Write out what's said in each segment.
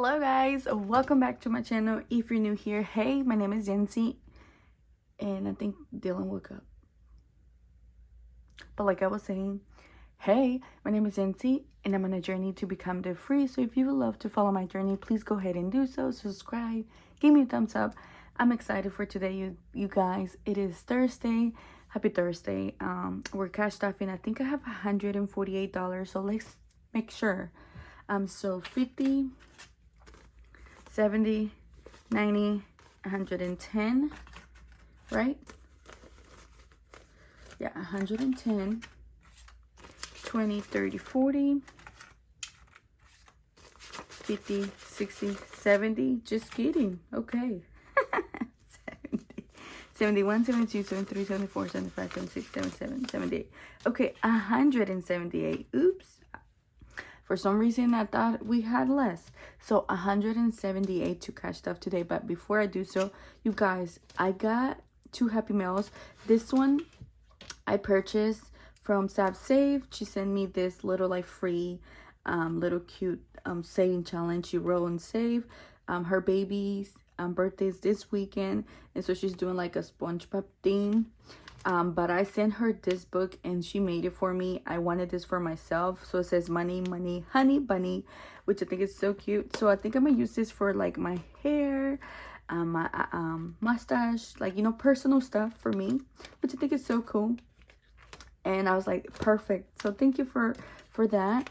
Hello guys, welcome back to my channel. If you're new here, hey, my name is Yancy, and I think Dylan woke up. But like I was saying, hey, my name is Yancy, and I'm on a journey to become debt free. So if you would love to follow my journey, please go ahead and do so. Subscribe, give me a thumbs up. I'm excited for today, you guys. It is Thursday. Happy Thursday. We're cash stuffing. I think I have $148. So let's make sure. So 50. 70, 90, 110, right? Yeah, 110, 20, 30, 40, 50, 60, 70. Just kidding. Okay. 70, 71, 72, 73, 74, 75, 76, 77, 78. Okay, 178. Oops. For some reason, I thought we had less. So 178 to cash stuff today. But before I do so, you guys, I got 2 Happy Meals. This one I purchased from Sab Save. She sent me this little like free, little cute saving challenge. She roll and save. Her baby's birthday's this weekend, and so she's doing like a SpongeBob theme. But I sent her this book and she made it for me. I wanted this for myself. So it says Money, Money, Honey Bunny, which I think is so cute. So I think I'm gonna use this for like my hair, my mustache, like, you know, personal stuff for me, which I think is so cool. And I was like, perfect. So thank you for that.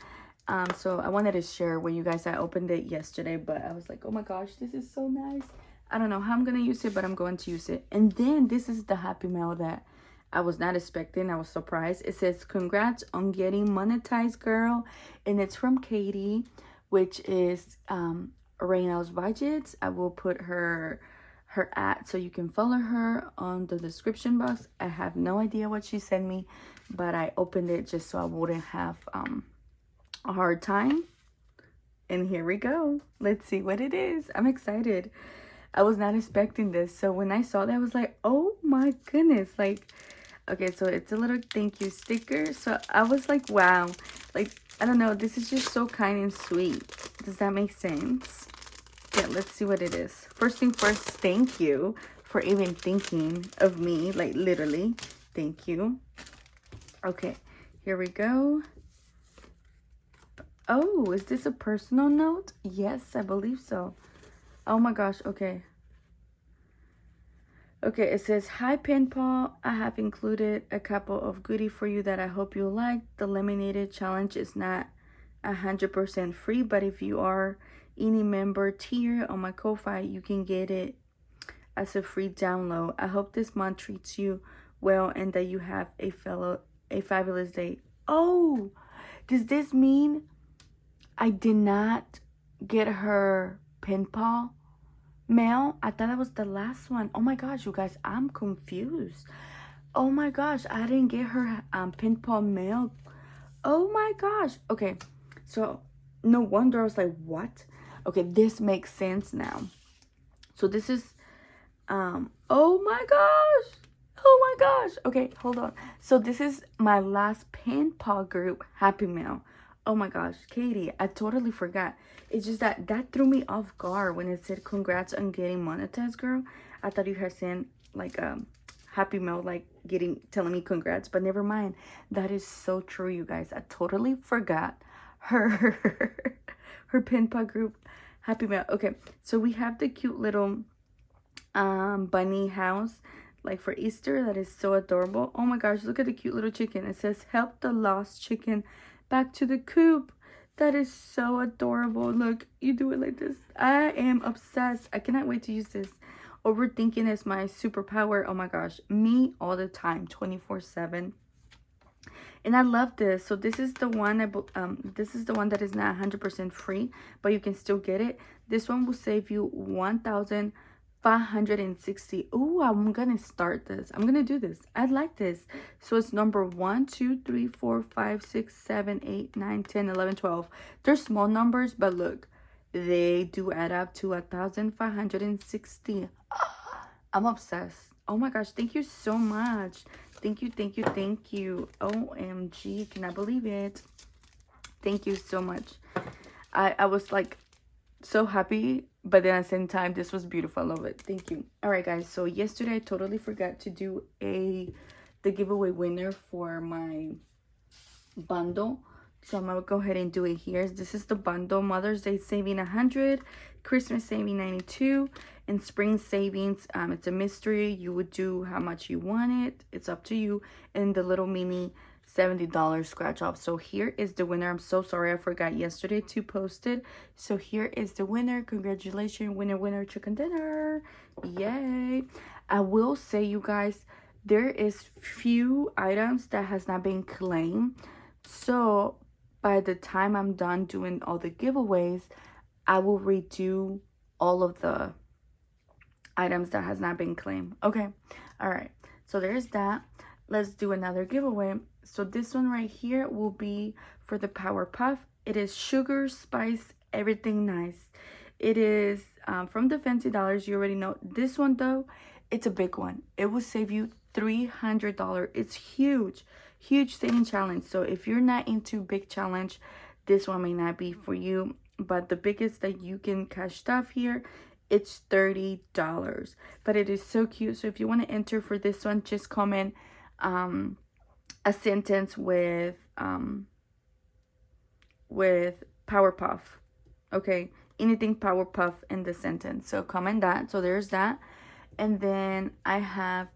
So I wanted to share with you guys. I opened it yesterday, but I was like, oh my gosh, this is so nice. I don't know how I'm gonna use it, but I'm going to use it. And then this is the Happy Mail that I was not expecting. I was surprised. It says, congrats on getting monetized, girl. And it's from Katie, which is Reynolds Budgets. I will put her ad so you can follow her on the description box. I have no idea what she sent me, but I opened it just so I wouldn't have a hard time. And here we go. Let's see what it is. I'm excited. I was not expecting this. So when I saw that, I was like, oh my goodness. Like, okay, so it's a little thank you sticker. So I was like, wow. Like, I don't know. This is just so kind and sweet. Does that make sense? Yeah, let's see what it is. First thing first, thank you for even thinking of me. Like, literally, thank you. Okay, here we go. Oh, is this a personal note? Yes, I believe so. Oh my gosh, okay. Okay, it says, hi Pen Pal, I have included a couple of goodies for you that I hope you like. The Laminated Challenge is not 100% free, but if you are any member tier on my Ko-Fi, you can get it as a free download. I hope this month treats you well and that you have a fabulous day. Oh, does this mean I did not get her Pen Pal mail? I thought that was the last one. Oh my gosh, you guys, I'm confused. Oh my gosh, I didn't get her Pen Pal mail. Oh my gosh. Okay, so no wonder I was like, what? Okay, this makes sense now. So this is oh my gosh. Oh my gosh. Okay, hold on. So this is my last Pen Pal group Happy Mail. Oh my gosh, Katie, I totally forgot. It's just that threw me off guard when it said congrats on getting monetized, girl. I thought you had sent like Happy Mail, like telling me congrats, but never mind. That is so true, you guys. I totally forgot her her Pen Pal group Happy Mail. Okay, so we have the cute little bunny house like for Easter. That is so adorable. Oh my gosh, look at the cute little chicken. It says help the lost chicken back to the coop. That is so adorable. Look, you do it like this. I am obsessed. I cannot wait to use this. Overthinking is my superpower. Oh my gosh, me all the time, 24/7. And I love this. So this is the one this is the one that is not 100% free, but you can still get it. This one will save you 1,560. Oh, I'm gonna start this. I'm gonna do this. I like this. So it's number 1, 2, 3, 4, 5, 6, 7, 8, 9, 10, 11, 12. They're small numbers, but look, they do add up to 1,560. I'm obsessed. Oh my gosh, thank you so much. Thank you, thank you, thank you. OMG, can I believe it? Thank you so much. I was like so happy, but then at the same time, this was beautiful. I love it. Thank you. All right, guys. So yesterday I totally forgot to do the giveaway winner for my bundle. So I'm gonna go ahead and do it here. This is the bundle: Mother's Day saving 100, Christmas saving 92, and spring savings. It's a mystery. You would do how much you want it. It's up to you. And the little mini $70 scratch off. So here is the winner. I'm so sorry I forgot yesterday to post it. So here is the winner. Congratulations, winner, chicken dinner. Yay. I will say, you guys, there is few items that has not been claimed. So by the time I'm done doing all the giveaways, I will redo all of the items that has not been claimed. Okay. All right. So there's that. Let's do another giveaway. So this one right here will be for the Power Puff. It is sugar, spice, everything nice. It is from the Fancy Dollars. You already know. This one though, it's a big one. It will save you $300. It's huge saving challenge. So if you're not into big challenge, this one may not be for you. But the biggest that you can cash stuff here, it's $30. But it is so cute. So if you want to enter for this one, just comment a sentence with Powerpuff. Okay, anything Powerpuff in the sentence. So comment that. So there's that. And then I have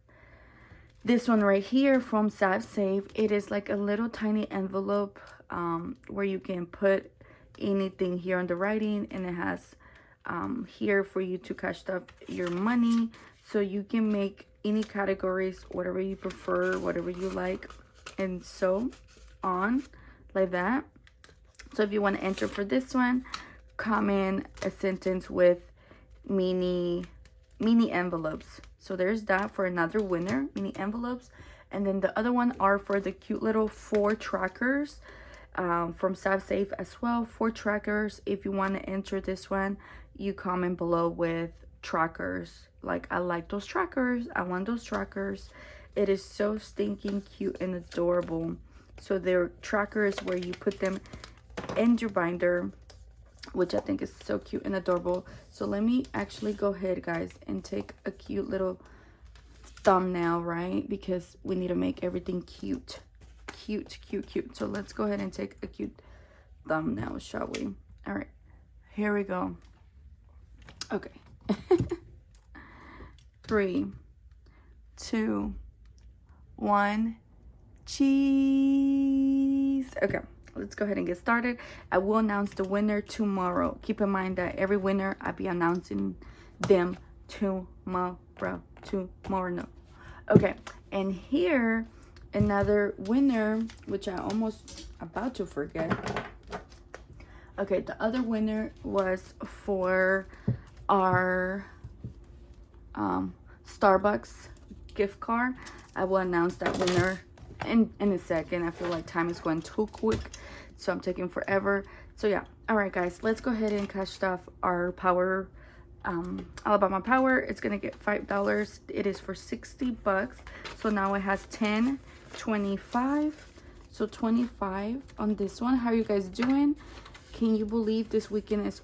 this one right here from SavSave. It is like a little tiny envelope where you can put anything here on the writing, and it has here for you to cash stuff your money. So you can make any categories, whatever you prefer, whatever you like, and so on, like that. So if you want to enter for this one, comment a sentence with mini envelopes. So there's that for another winner, mini envelopes. And then the other one are for the cute little 4 trackers from SavSave as well. 4 trackers. If you want to enter this one, you comment below with trackers. Like, I like those trackers. I want those trackers. It is so stinking cute and adorable. So they're trackers where you put them in your binder, which I think is so cute and adorable. So let me actually go ahead, guys, and take a cute little thumbnail, right? Because we need to make everything cute. Cute. So let's go ahead and take a cute thumbnail, shall we? All right, here we go. Okay. 3, 2, 1, cheese. Okay, let's go ahead and get started. I will announce the winner tomorrow. Keep in mind that every winner, I'll be announcing them tomorrow. No. Okay, and here, another winner, which I almost about to forget. Okay, the other winner was for our Starbucks gift card. I will announce that winner in a second. I feel like time is going too quick, so I'm taking forever. So yeah, all right, guys, let's go ahead and cash stuff our Power Alabama Power. It's gonna get $5. It is for $60. So now it has 10, 25. So 25 on this one. How are you guys doing? Can you believe this weekend is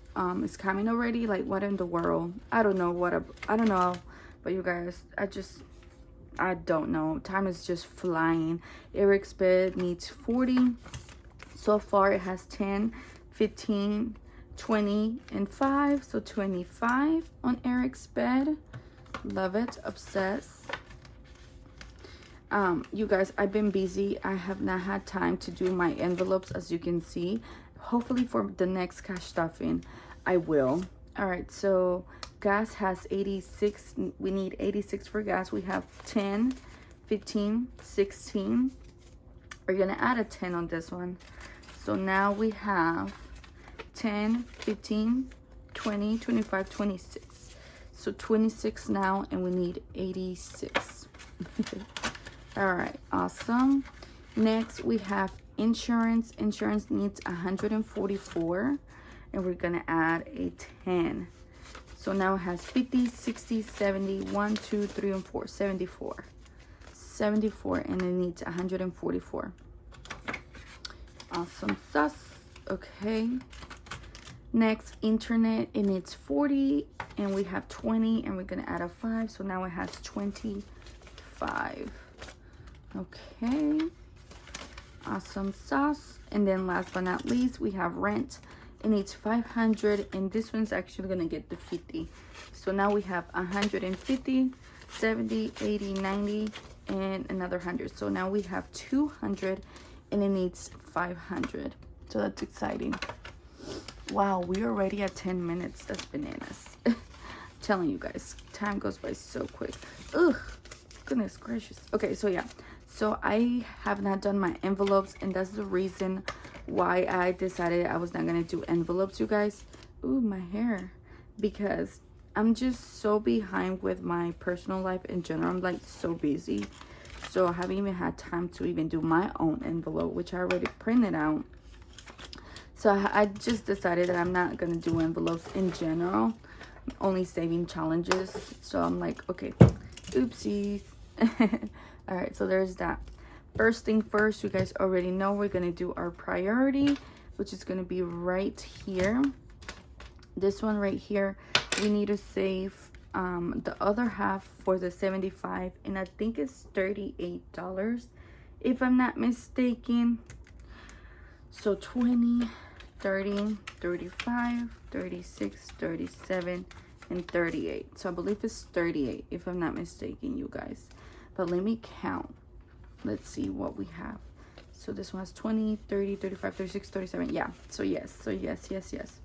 coming already? Like, what in the world? I don't know I don't know, but you guys, I don't know. Time is just flying. Eric's bed needs 40. So far it has 10, 15, 20, and 5. So 25 on Eric's bed. Love it. Obsessed. You guys, I've been busy. I have not had time to do my envelopes, as you can see. Hopefully for the next cash stuffing, I will. All right, so gas has 86. We need 86 for gas. We have 10, 15, 16. We're gonna add a 10 on this one. So now we have 10, 15, 20, 25, 26. So 26 now, and we need 86. All right, awesome. Next, we have insurance. Insurance needs 144, and we're gonna add a 10. So now it has 50, 60, 70, 1, 2, 3, and 4, 74. 74, and it needs 144. Awesome sauce. Okay. Next, internet, and it's 40, and we have 20, and we're gonna add a 5, so now it has 25. Okay, awesome sauce. And then last but not least, we have rent, and it's 500, and this one's actually gonna get the 50. So now we have 150, 70, 80, 90, and another 100. So now we have 200, and it needs 500. So that's exciting. Wow, we're already at 10 minutes. That's bananas. Telling you guys, time goes by so quick. Ugh, goodness gracious. Okay, so yeah. So I have not done my envelopes, and that's the reason why I decided I was not going to do envelopes, you guys. Ooh, my hair. Because I'm just so behind with my personal life in general. I'm like so busy. So I haven't even had time to even do my own envelope, which I already printed out. So I just decided that I'm not going to do envelopes in general, only saving challenges. So I'm like, okay, oopsies. All right, so there's that. First thing first, you guys already know we're going to do our priority, which is going to be right here. This one right here, we need to save the other half for the 75, and I think it's $38 if I'm not mistaken. So 20, 30, 35, 36, 37, and 38. So I believe it's 38 if I'm not mistaken, you guys. But let me count. Let's see what we have. So this one has 20, 30, 35, 36, 37. Yeah. So yes. So yes.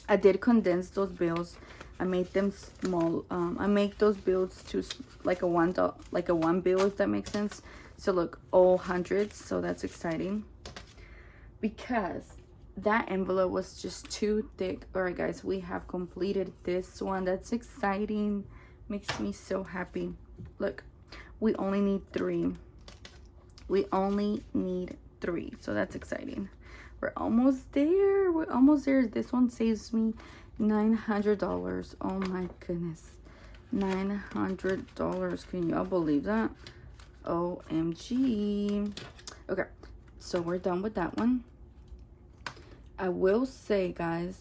I did condense those bills. I made them small. I make those bills to like a $1 bill, if that makes sense. So look, all hundreds. So that's exciting, because that envelope was just too thick. All right, guys, we have completed this one. That's exciting. Makes me so happy. Look, we only need 3. We only need 3. So that's exciting. We're almost there. We're almost there. This one saves me $900. Oh my goodness. $900. Can y'all believe that? OMG. Okay, so we're done with that one. I will say, guys,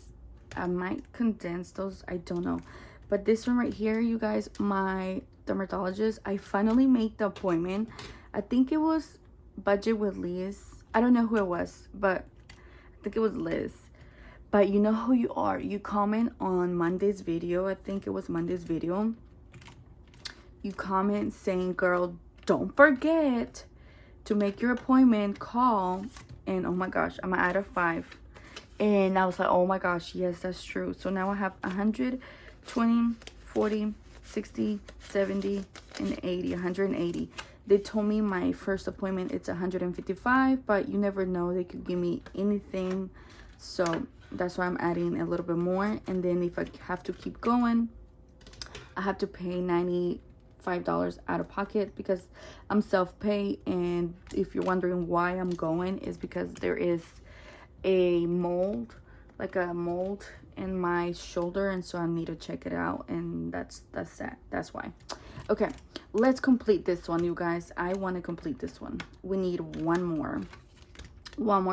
I might condense those. I don't know. But this one right here, you guys, my dermatologist, I finally made the appointment. I think it was Budget with Liz. I don't know who it was, but I think it was Liz. But you know who you are. You comment on Monday's video. I think it was Monday's video. You comment saying, girl, don't forget to make your appointment, call. And oh my gosh, I'm out of 5. And I was like, oh my gosh, yes, that's true. So now I have 100, 20, 40, 60, 70, and 80, 180. They told me my first appointment, it's 155, but you never know. They could give me anything. So that's why I'm adding a little bit more. And then if I have to keep going, I have to pay $95 out of pocket, because I'm self-pay. And if you're wondering why I'm going, is because there is a mold, like a mold in my shoulder, and so I need to check it out, and that's that's why. Okay, let's complete this one, you guys. I want to complete this one. We need one more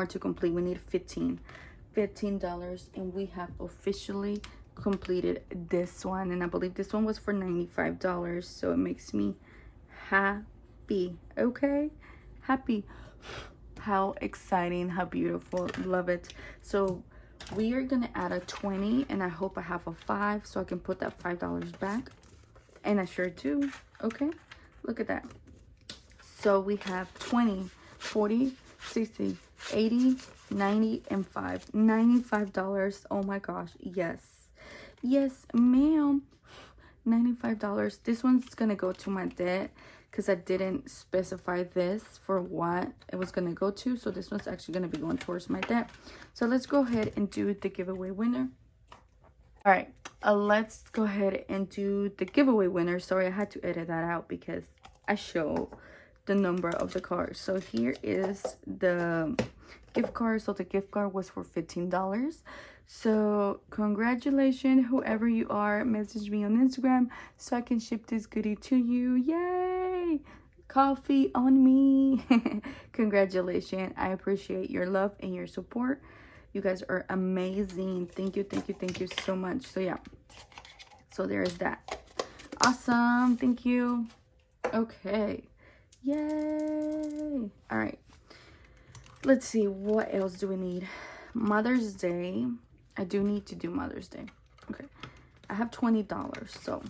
to complete. We need $15, and we have officially completed this one. And I believe this one was for $95, so it makes me happy. Okay, happy. How exciting, how beautiful. Love it. So we are gonna add a 20, and I hope I have a 5 so I can put that $5 back, and I sure do. Okay, look at that. So we have 20, 40, 60, 80, 90, and 5. $95. Oh my gosh, yes, ma'am. $95. This one's gonna go to my debt, because I didn't specify this for what it was going to go to. So this one's actually going to be going towards my debt. So let's go ahead and do the giveaway winner. All right, let's go ahead and do the giveaway winner. Sorry, I had to edit that out because I show the number of the card. So here is the gift card. So the gift card was for $15. So congratulations, whoever you are. Message me on Instagram so I can ship this goodie to you. Yay, coffee on me. Congratulations. I appreciate your love and your support. You guys are amazing. Thank you, thank you, thank you so much. So yeah, so there is that. Awesome. Thank you. Okay. Yay. All right. Let's see. What else do we need? Mother's Day. I do need to do Mother's Day. Okay. I have $20. So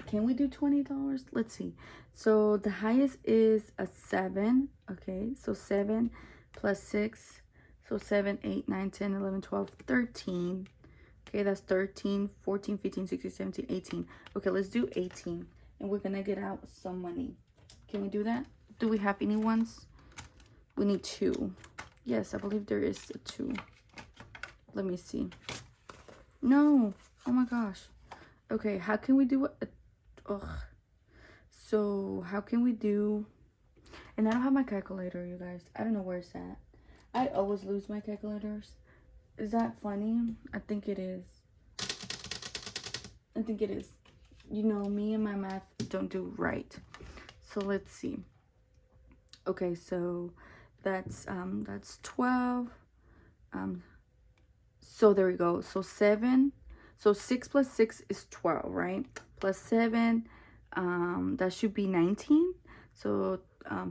can we do $20? Let's see. So the highest is a 7. Okay. So 7 plus 6. So 7, 8, 9, 10, 11, 12, 13. Okay, that's 13, 14, 15, 16, 17, 18. Okay, let's do 18. And we're going to get out some money. Can we do that? Do we have any ones? We need 2. Yes, I believe there is a 2. Let me see. No. Oh my gosh. Okay, how can we do it? Ugh. So, how can we do... And I don't have my calculator, you guys. I don't know where it's at. I always lose my calculators. Is that funny? I think it is. I think it is. You know, me and my math don't do right. So let's see. Okay, so that's 12. So there we go. So 7. So 6 plus 6 is 12, right? Plus 7, that should be 19. So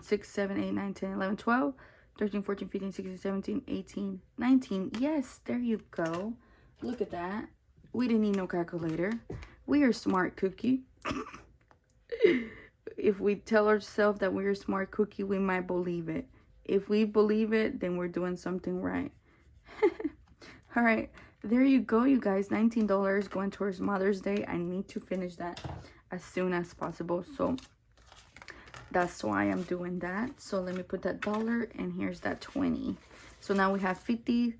6, 7, 8, 9, 10, 11, 12. 13, 14, 15, 16, 17, 18, 19. Yes, there you go. Look at that. We didn't need no calculator. We are smart cookie. If we tell ourselves that we're a smart cookie, we might believe it. If we believe it, then we're doing something right. All right. There you go, you guys. $19 going towards Mother's Day. I need to finish that as soon as possible. So that's why I'm doing that. So let me put that $1 and here's that 20. So now we have 50,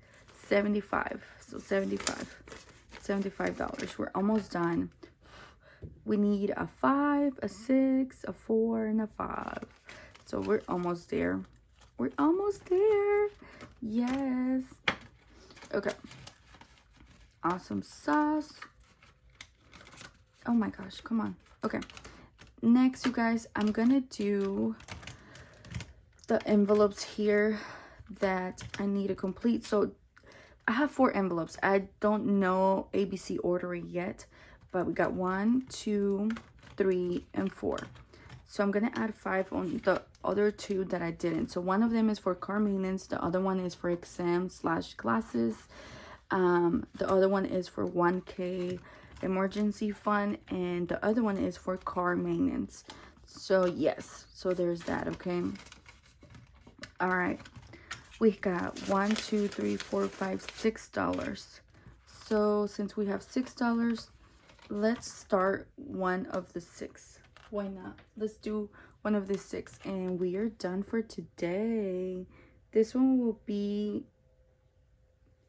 75. So $75. We're almost done. We need a 5, a 6, a 4, and a 5. So we're almost there. We're almost there. Yes. Okay. Awesome sauce. Oh my gosh, come on. Okay. Next, you guys, I'm gonna do the envelopes here that I need to complete. So I have 4 envelopes. I don't know ABC order yet, but we got 1, 2, 3, and 4. So I'm gonna add 5 on the other 2 that I didn't. So one of them is for car maintenance. The other one is for exam/classes. The other one is for 1K emergency fund, and the other one is for car maintenance. So yes, so there's that. Okay, all right, we got $1, 2, 3, 4, 5, $6. So since we have $6, let's start one of the 6. Why not? Let's do one of the 6, and we are done for today. This one will be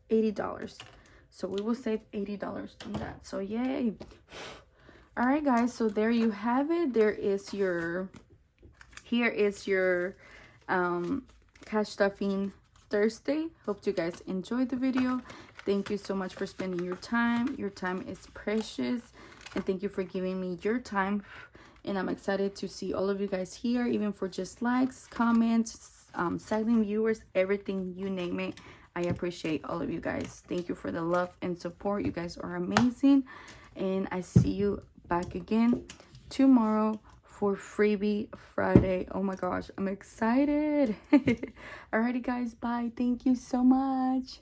$80. So we will save $80 on that. So yay. All right, guys. So there you have it. Here is your cash stuffing Thursday. Hope you guys enjoyed the video. Thank you so much for spending your time. Your time is precious. And thank you for giving me your time. And I'm excited to see all of you guys here, even for just likes, comments, silent viewers, everything, you name it. I appreciate all of you guys. Thank you for the love and support. You guys are amazing. And I see you back again tomorrow for Freebie Friday. Oh my gosh, I'm excited. Alrighty, guys. Bye. Thank you so much.